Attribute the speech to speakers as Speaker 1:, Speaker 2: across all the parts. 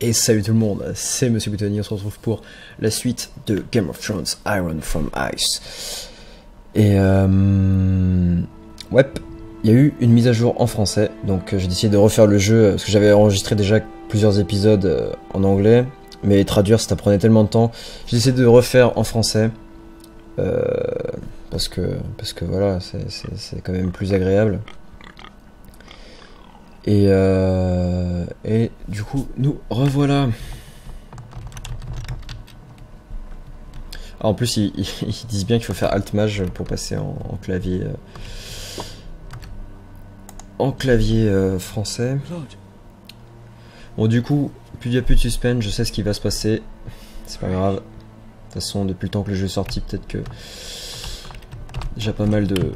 Speaker 1: Et salut tout le monde, c'est MrBuitoni, on se retrouve pour la suite de Game of Thrones Iron from Ice. Et ouais, il y a eu une mise à jour en français, donc j'ai décidé de refaire le jeu, parce que j'avais enregistré déjà plusieurs épisodes en anglais, mais traduire ça prenait tellement de temps, j'ai décidé de refaire en français, parce que voilà, c'est quand même plus agréable. Et du coup, nous revoilà. Ah, en plus, ils disent bien qu'il faut faire Alt-Maj pour passer en clavier, français. Bon, du coup, il n'y a plus de suspense, je sais ce qui va se passer. C'est pas grave. De toute façon, depuis le temps que le jeu est sorti, peut-être que déjà pas mal de...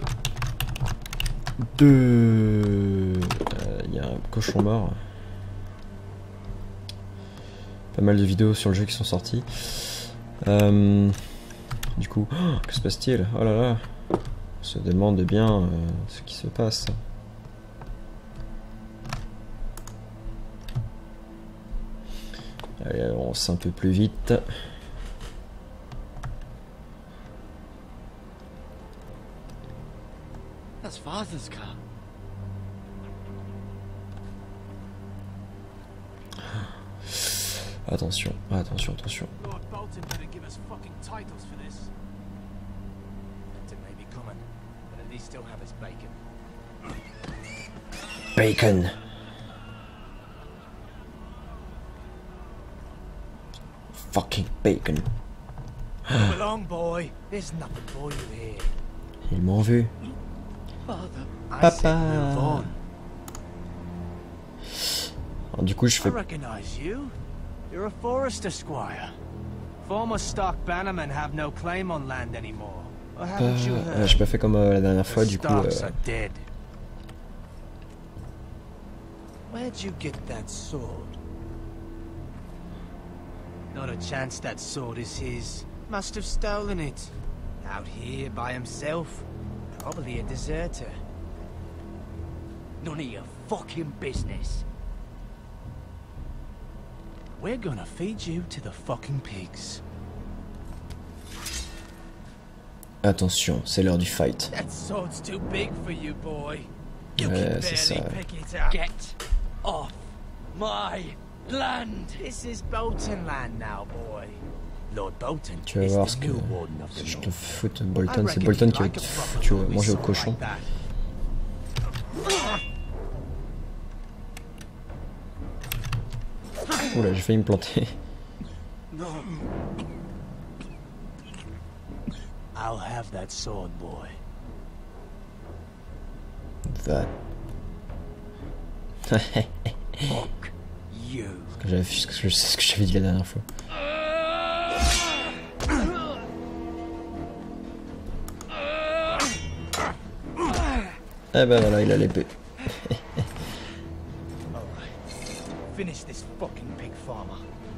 Speaker 1: Il y a un cochon mort. Pas mal de vidéos sur le jeu qui sont sorties. Du coup, que se passe-t-il? Oh là là, on se demande bien ce qui se passe. Allez, avance un peu plus vite.
Speaker 2: That's father's car.
Speaker 1: Attention, attention, attention.
Speaker 2: Lord Bolton better give us fucking titles for this. It may be coming, but at least still have his bacon.
Speaker 1: Bacon. Fucking bacon.
Speaker 2: Come along, boy. There's nothing for you here.
Speaker 1: Ils m'ont vu.
Speaker 2: Papa.
Speaker 1: Alors, du coup, je fais.
Speaker 2: I recognize you. You're a Forester squire. Former stock bannermen have no claim on land anymore. Or haven't you heard?
Speaker 1: J'ai pas fait comme la dernière fois, du coup.
Speaker 2: Starks are dead. Where'd you get that sword? Not a chance that sword is his. Must have stolen it. Out here by himself. Probably a deserter. None of your fucking business. We're gonna feed you to the fucking pigs.
Speaker 1: Attention, c'est l'heure du fight.
Speaker 2: That sword's too big for you, boy. You
Speaker 1: Ouais,
Speaker 2: can
Speaker 1: c'est
Speaker 2: barely
Speaker 1: ça.
Speaker 2: pick it up. Get off my land. This is Bolton land now, boy. Lord Bolton
Speaker 1: Tu vas
Speaker 2: is
Speaker 1: voir
Speaker 2: the
Speaker 1: ce que
Speaker 2: new warden of the
Speaker 1: je te
Speaker 2: north.
Speaker 1: fous de Bolton. C'est Bolton qui va te foutre manger au cochon. Oula, j'ai failli me planter.
Speaker 2: I'll have that sword, boy.
Speaker 1: Va.
Speaker 2: Fuck you.
Speaker 1: C'est ce que j'avais dit la dernière fois. Eh ben voilà, il a l'épée.
Speaker 2: Finish this fucking pig farmer.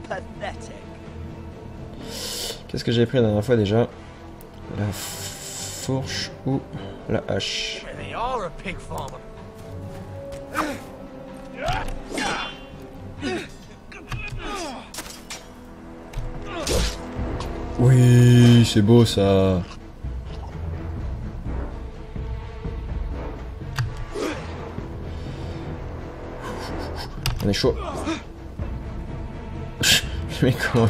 Speaker 2: Pathetic.
Speaker 1: Qu'est-ce que j'ai pris la dernière fois déjà? La fourche ou la hache?
Speaker 2: They are a pig farmer.
Speaker 1: Oui, c'est beau ça. On est chaud. Mais comment?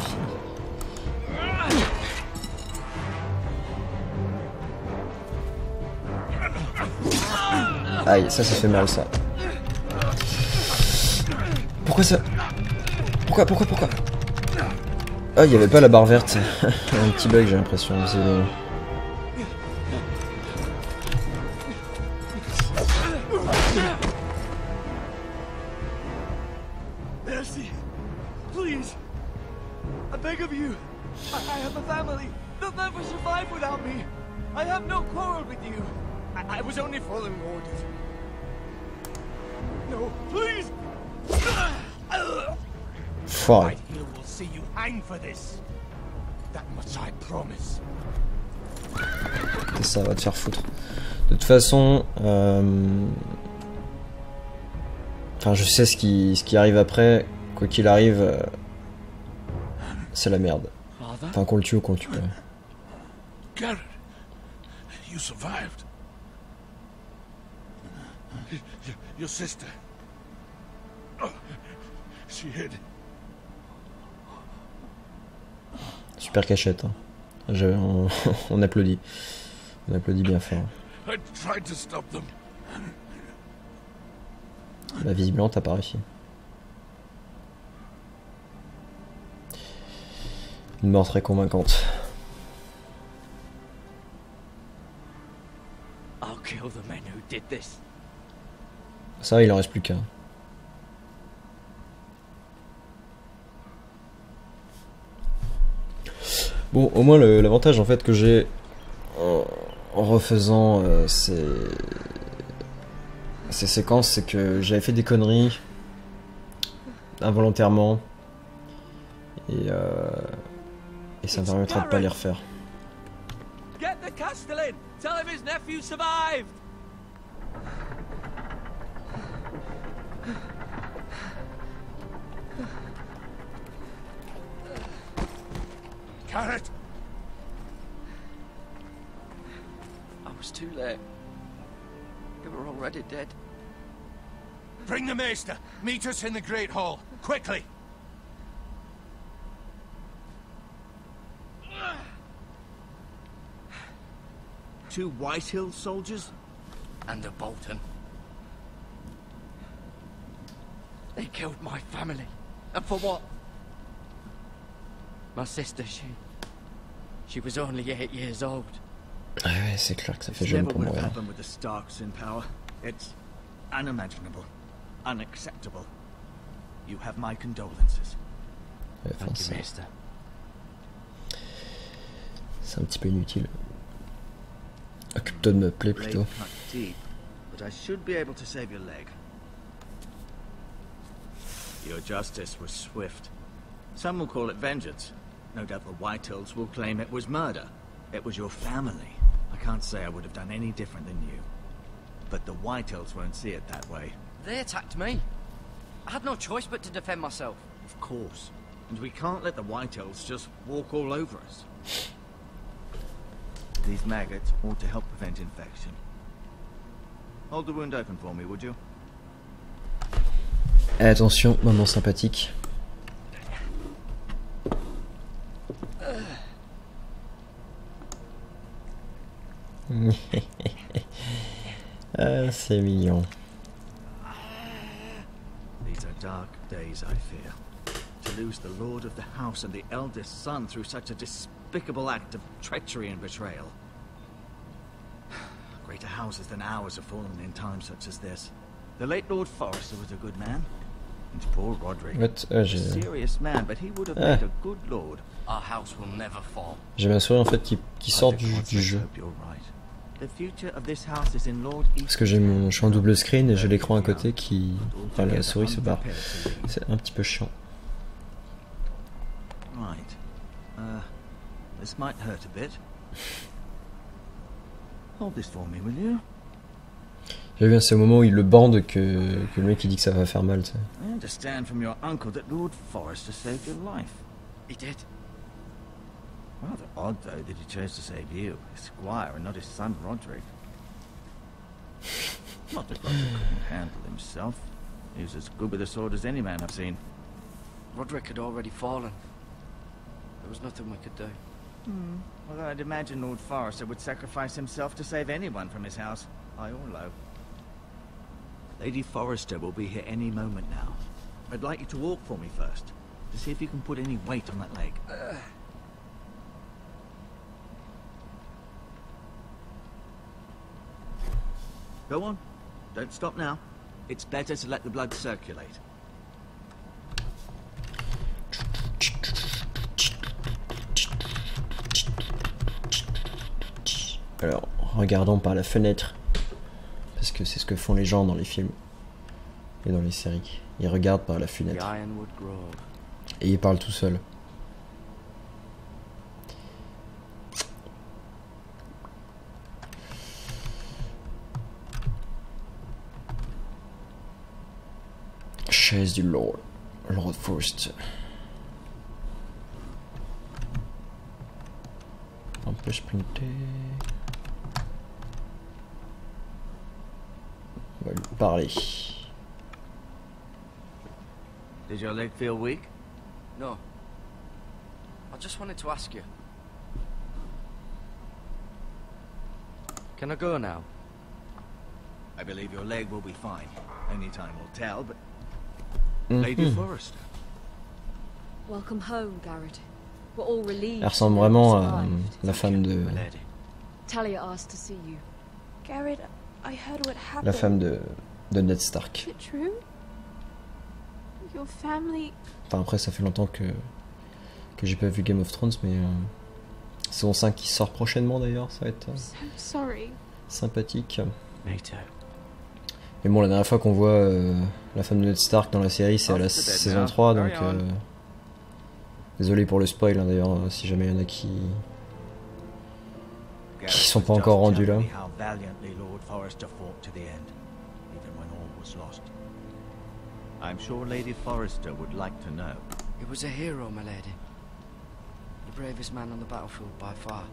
Speaker 1: Aïe, ça fait mal ça. Pourquoi ça? Pourquoi? Ah, il y avait pas la barre verte. Un petit bug, j'ai l'impression. Désolé.
Speaker 2: Mercy, please. I beg of you. I have a family. They'll never survive without me. I have no quarrel with you. I was only following orders. No, please.
Speaker 1: Foiré.
Speaker 2: Right here will see you hang for this. That much I promise.
Speaker 1: Ça va te faire foutre. De toute façon, enfin, je sais ce qui arrive après quoi qu'il arrive, c'est la merde. Enfin, qu'on le tue ou qu'on le tue pas.
Speaker 3: Garrett, you survived. Your sister. Oh, she hid.
Speaker 1: Super cachette. Hein. On applaudit. On applaudit bien fort.
Speaker 3: I tried to stop them.
Speaker 1: Bah, visiblement, t'as pas réussi. Une mort très convaincante.
Speaker 2: I'll kill the men who did this.
Speaker 1: Ça, il en reste plus qu'un. Bon, au moins l'avantage en fait que j'ai en refaisant ces séquences, c'est que j'avais fait des conneries involontairement et ça me permettra de pas les refaire.
Speaker 2: Get the Castellan. Tell him his nephew survived.
Speaker 3: Garrett!
Speaker 2: I was too late. They were already dead.
Speaker 3: Bring the maester. Meet us in the Great Hall. Quickly!
Speaker 2: Two Whitehill soldiers? And a Bolton. They killed my family. And for what? My sister, she was only 8 years old.
Speaker 1: Ah ouais, c'est clair que ça fait jeune pour mourir.
Speaker 2: With the Starks in power. It's unimaginable, unacceptable. You have my condolences.
Speaker 1: Ouais, enfin, c'est un petit peu inutile. Occupe-toi de me plaît plutôt.
Speaker 2: But I should be able to save your leg. Your justice was swift. Some will call it vengeance. No doubt the Whitehills will claim it was murder. It was your family. I can't say I would have done any different than you. But the Whitehills won't see it that way.
Speaker 4: They attacked me. I had no choice but to defend myself.
Speaker 2: Of course. And we can't let the Whitehills just walk all over us. These maggots ought to help prevent infection. Hold the wound open for me, would you?
Speaker 1: Attention, moment sympathique. Ah, c'est mignon.
Speaker 2: These are dark days, I fear. To lose the lord of the house and the eldest son through such a despicable act of treachery and betrayal. Greater houses than ours have fallen in times such as this. The late Lord Forrester was a good man. And poor Roderick. A serious man, but he would have made a good lord.
Speaker 4: Our house will never fall.
Speaker 1: J'ai ma souris en fait qui sort du jeu. Parce que je suis en double screen et j'ai l'écran à côté qui... Enfin la souris se barre. C'est un petit peu chiant. J'ai vu c'est au moment où il le bande que le mec il dit que ça va faire mal. Tu sais.
Speaker 4: He did.
Speaker 2: Rather odd, though, that he chose to save you, his squire, and not his son, Roderick. Not that Roderick couldn't handle himself. He was as good with a sword as any man I've seen.
Speaker 4: Roderick had already fallen. There was nothing we could do.
Speaker 2: Although I'd imagine Lord Forrester would sacrifice himself to save anyone from his house, high or low. Lady Forrester will be here any moment now. I'd like you to walk for me first, to see if you can put any weight on that leg. Go on. Don't stop now. It's better to let the blood circulate.
Speaker 1: Alors, regardons par la fenêtre. Parce que c'est ce que font les gens dans les films. Et dans les séries. Ils regardent par la fenêtre. Et ils parlent tout seuls. Chaise du Lord. Lord Forrest. On peut sprinter. On va lui parler.
Speaker 4: Did your leg feel weak? No. I just wanted to ask you. Can I go now?
Speaker 3: I believe your leg will be fine. Only time will tell, but... Lady Forrester.
Speaker 5: Welcome home, Garrett. We're all relieved.
Speaker 1: Elle ressemble vraiment à la femme de...
Speaker 5: Talia asked to see you.
Speaker 6: Garrett, I heard what happened.
Speaker 1: La femme de Ned Stark.
Speaker 6: Is it true? Your family...
Speaker 1: Enfin après ça fait longtemps que j'ai pas vu Game of Thrones, mais saison 5 qui sort prochainement d'ailleurs, ça va être sympathique. Mais bon, la dernière fois qu'on voit la femme de Ned Stark dans la série, c'est à la saison 3, donc désolé pour le spoil hein, d'ailleurs, si jamais il y en a qui sont pas encore rendus là.
Speaker 7: I'm sure Lady Forrester would like to know.
Speaker 4: He was a hero, my lady. The bravest man on the battlefield by far.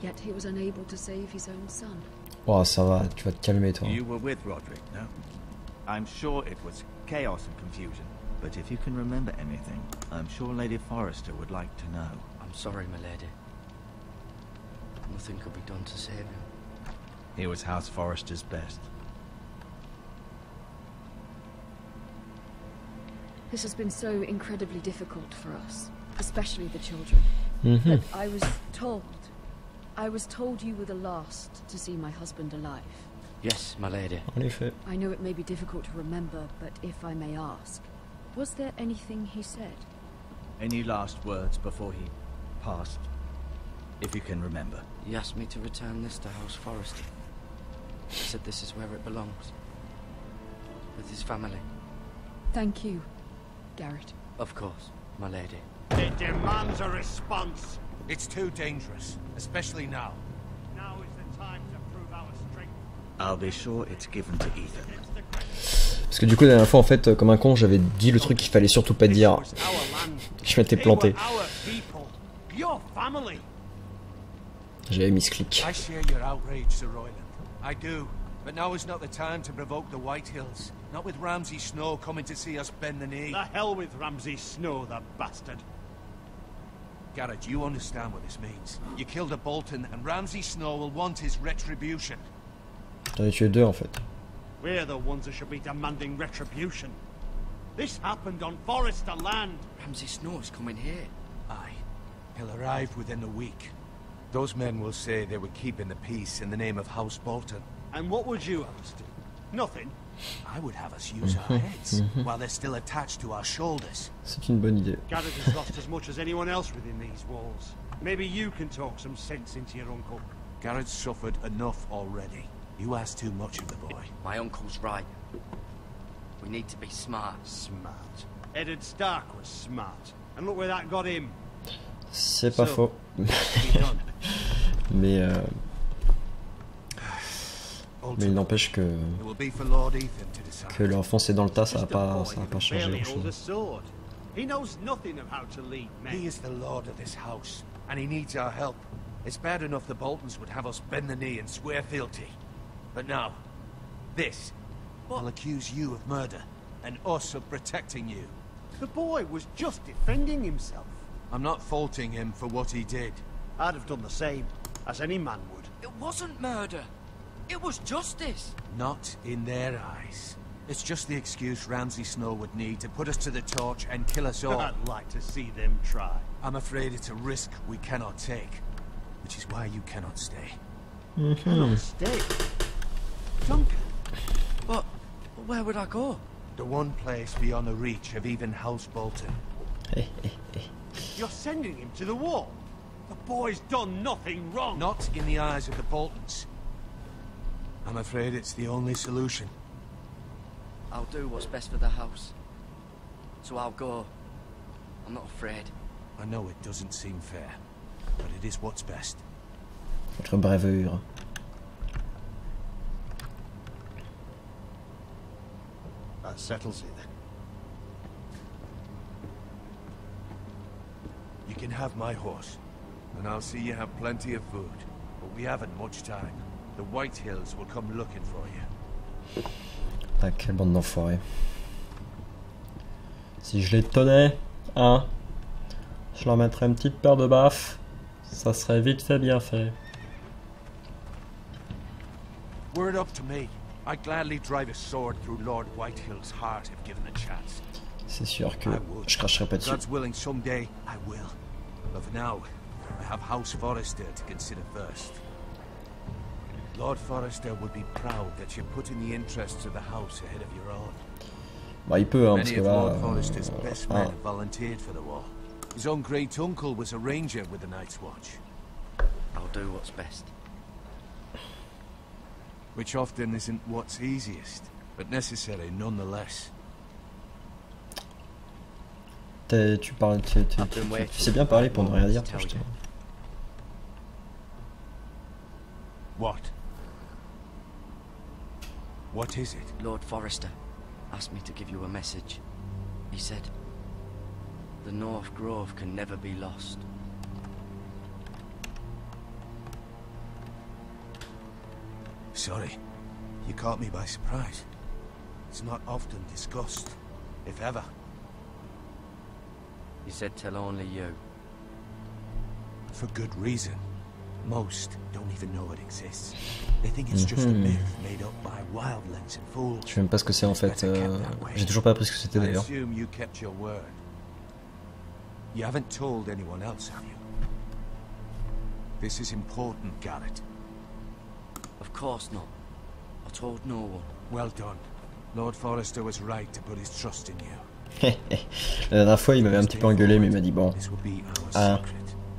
Speaker 5: Yet he was unable to save his own son.
Speaker 1: Oh, ça va, tu vas te calmer toi.
Speaker 7: You were with Roderick, no? I'm sure it was chaos and confusion. But if you can remember anything, I'm sure Lady Forrester would like to know.
Speaker 4: I'm sorry, my lady. Nothing could be done to save him.
Speaker 7: He was House Forrester's best.
Speaker 5: This has been so incredibly difficult for us, especially the children. But I was told you were the last to see my husband alive.
Speaker 4: Yes, my lady.
Speaker 1: En effet.
Speaker 5: I know it may be difficult to remember, but if I may ask, was there anything he said?
Speaker 7: Any last words before he passed? If you can remember.
Speaker 4: He asked me to return this to House Forrester. He said this is where it belongs. With his family.
Speaker 5: Thank you, Garrett.
Speaker 4: Of course, my lady.
Speaker 3: It demands a response. It's too dangerous, especially now.
Speaker 2: Now is the time to prove our strength.
Speaker 7: I'll be sure it's given to Ethan.
Speaker 1: Parce que du coup la dernière fois en fait comme un con j'avais dit le truc qu'il fallait surtout pas dire. Je m'étais planté. J'avais mis ce clic.
Speaker 3: I share your outrage, Sir Royland. I do. But now is not the time to provoke the White Hills. Not with Ramsay Snow coming to see us bend the knee.
Speaker 2: The hell with Ramsay Snow, the bastard.
Speaker 3: Garrett, you understand what this means. You killed a Bolton and Ramsay Snow will want his retribution.
Speaker 1: J'en ai tué deux en fait.
Speaker 2: We're the ones who should be demanding retribution. This happened on Forrester land.
Speaker 4: Ramsay Snow is coming here.
Speaker 3: Aye. He'll arrive within a week. Those men will say they were keeping the peace in the name of House Bolton.
Speaker 2: And what would you have us do? Nothing.
Speaker 3: I would have us use our heads while they're still attached to our shoulders.
Speaker 1: C'est une bonne idée.
Speaker 2: Garrett has lost as much as anyone else within these walls. Maybe you can talk some sense into your uncle.
Speaker 3: Garrett's suffered enough already. You ask too much of the boy.
Speaker 4: My uncle's right. We need to be smart.
Speaker 2: Smart. Eddard Stark was smart. And look where that got him.
Speaker 1: C'est pas faux. Mais il n'empêche que leur foncer dans le tas, ça va pas changer grand chose.
Speaker 2: He knows nothing of how to lead men.
Speaker 3: He is the lord of this house, and he needs our help. It's bad enough the Boltons would have us bend the knee and swear fealty. But now, this will accuse you of murder, and us of protecting you.
Speaker 2: The boy was just defending himself.
Speaker 3: I'm not faulting him for what he did.
Speaker 2: I'd have done the same, as any man would.
Speaker 4: It wasn't murder. It was justice.
Speaker 3: Not in their eyes. It's just the excuse Ramsay Snow would need to put us to the torch and kill us all.
Speaker 2: I'd like to see them try.
Speaker 3: I'm afraid it's a risk we cannot take, which is why you cannot stay.
Speaker 2: Cannot stay? Duncan.
Speaker 4: But where would I go?
Speaker 3: The one place beyond the reach of even House Bolton.
Speaker 2: You're sending him to the wall? The boy's done nothing wrong.
Speaker 3: Not in the eyes of the Boltons. I'm afraid it's the only solution.
Speaker 4: I'll do what's best for the house. So I'll go. I'm not afraid.
Speaker 3: I know it doesn't seem fair, but it is what's best.
Speaker 1: Votre bravoure.
Speaker 2: That settles it then.
Speaker 3: can have my horse, and I'll see you have plenty of food. But we haven't much time. The White Hills will come looking for you.
Speaker 1: Ah, quelle bande d'enfoirés. Si je les tenais, hein, je leur mettrais une petite paire de baffes. Ça serait vite fait, bien fait.
Speaker 3: Were it up to me, I'd gladly drive a sword through Lord Whitehill's heart if given a chance.
Speaker 1: C'est sûr que je cracherai pas dessus.
Speaker 3: God's willing, someday I will. But for now, I have House Forrester to consider first. Lord Forrester would be proud that you're putting the interests of the house ahead of your own.
Speaker 1: Bah il peut, hein, parce que là...
Speaker 3: Lord Forrester's best men have volunteered for the war. His own great uncle was a ranger with the Night's Watch.
Speaker 4: I'll do what's best.
Speaker 3: Which often isn't what's easiest, but necessary nonetheless.
Speaker 1: Tu parles, tu sais bien parler pour ne rien dire, toi, je te...
Speaker 3: What? What is it?
Speaker 4: Lord Forrester asked me to give you a message. He said, the North Grove can never be lost.
Speaker 3: Sorry, you caught me by surprise. It's not often discussed, if ever.
Speaker 4: He said tell only you.
Speaker 3: For good reason. Most don't even know it exists. They think it's just a myth made up by wildlings and fools.
Speaker 1: Je sais même pas ce que c'est en fait. J'ai toujours pas appris ce que c'était d'ailleurs.
Speaker 3: I assume you kept your word. You haven't told anyone else, have you? This is important, Garrett.
Speaker 4: Of course not. I told no one.
Speaker 3: Well done. Lord Forrester was right to put his trust in you.
Speaker 1: La dernière fois, il m'avait un petit peu engueulé, mais il m'a dit bon,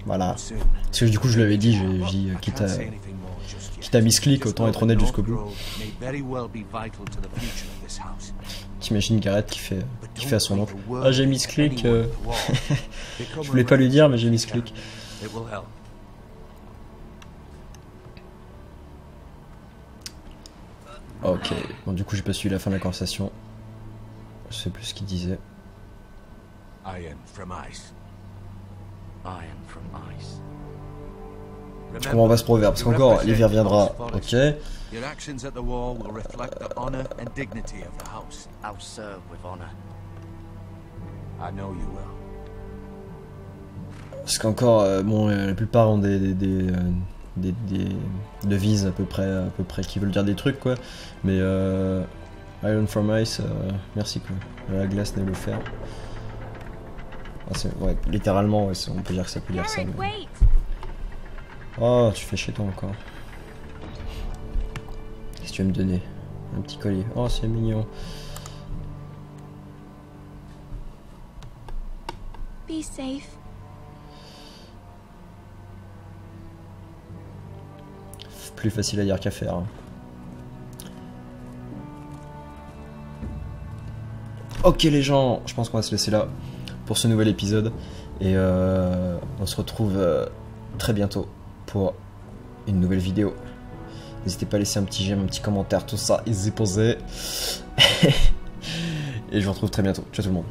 Speaker 1: voilà. Parce que du coup, je lui avais dit, j'ai dit, quitte à misclick, autant être honnête jusqu'au bout. T'imagines Garrett qui fait à son oncle, ah j'ai misclick, je voulais pas lui dire, mais j'ai misclick. Ok, bon du coup j'ai pas suivi la fin de la conversation. Je sais plus ce qu'il disait.
Speaker 3: Iron from ice.
Speaker 4: Iron from ice.
Speaker 1: Je comprends pas ce proverbe, parce qu'encore l'hiver viendra, ok.
Speaker 3: Your actions at the war will reflect the honor and dignity of the house.
Speaker 4: I'll serve with honor.
Speaker 3: I know you will.
Speaker 1: Parce qu'encore, bon, la plupart ont des devises à peu près qui veulent dire des trucs quoi. Mais Iron from Ice, merci quoi. La glace n'est le fer. Ah, ouais, littéralement, ouais, on peut dire que ça peut dire ça. Mais... Oh, tu fais chier toi encore. Qu'est-ce que tu veux me donner? Un petit collier. Oh, c'est mignon.
Speaker 6: Be safe.
Speaker 1: Plus facile à dire qu'à faire. Hein. Ok les gens, je pense qu'on va se laisser là pour ce nouvel épisode. Et on se retrouve très bientôt pour une nouvelle vidéo. N'hésitez pas à laisser un petit j'aime, un petit commentaire, tout ça, et posez. Et je vous retrouve très bientôt. Ciao tout le monde.